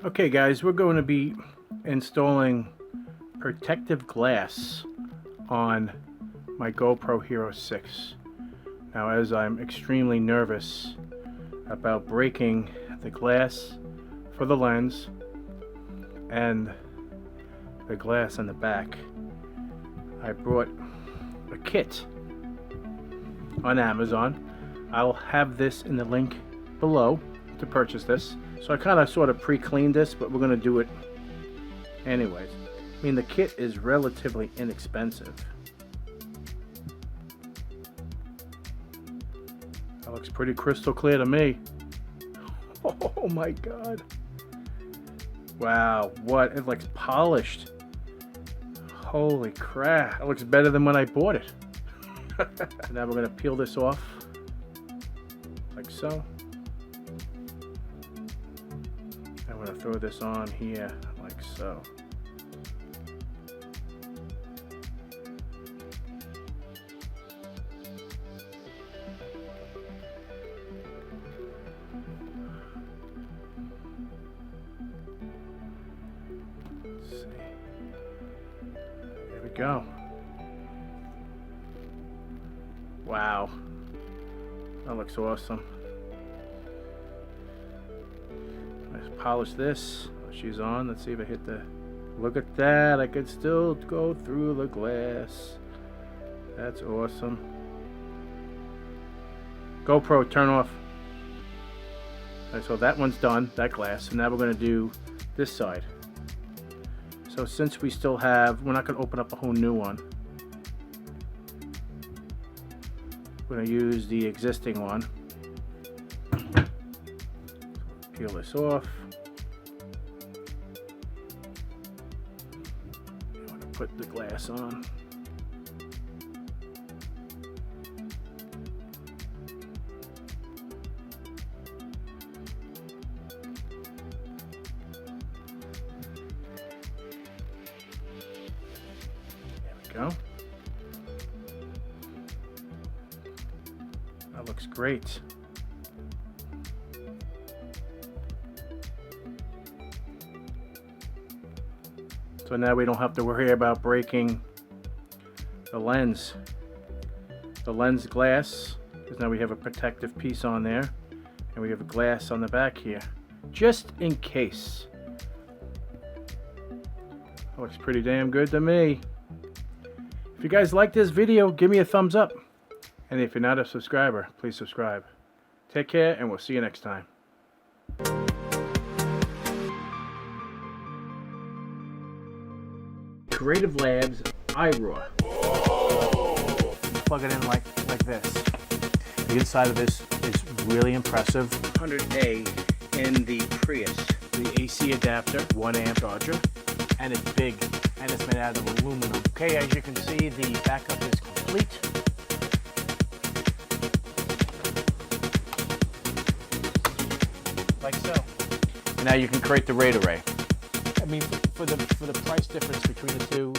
Okay guys, we're going to be installing protective glass on my GoPro Hero 6. Now, as I'm extremely nervous about breaking the glass for the lens and the glass on the back, I brought a kit on Amazon. I'll have this in the link below to purchase this. So I kind of sort of pre-cleaned this, but we're going to do it anyways. I mean, the kit is relatively inexpensive. That looks pretty crystal clear to me. Oh my god. Wow, what? It looks polished. Holy crap. It looks better than when I bought it. Now we're going to peel this off like so. I'm going to throw this on here like so. Let's see. There we go. Wow. That looks awesome. Let's polish this. She's on. Let's see if I hit the... Look at that. I could still go through the glass. That's awesome. GoPro, turn off. Alright, so that one's done, that glass. So now we're going to do this side. So since we still have... We're not going to open up a whole new one. We're going to use the existing one. Peel this off. I'm going to put the glass on. There we go. That looks great. So now we don't have to worry about breaking the lens glass, because now we have a protective piece on there and we have a glass on the back here, just in case. That looks pretty damn good to me. If you guys like this video, give me a thumbs up. And if you're not a subscriber, please subscribe. Take care, and we'll see you next time. Creative Labs iRaw. Plug it in like this. The inside of this is really impressive. 100A in the Prius. The AC adapter, 1 amp charger, and it's big, and it's made out of aluminum. Okay, as you can see, the backup is complete. Like so. And now you can create the RAID array. I mean, for the price difference between the two,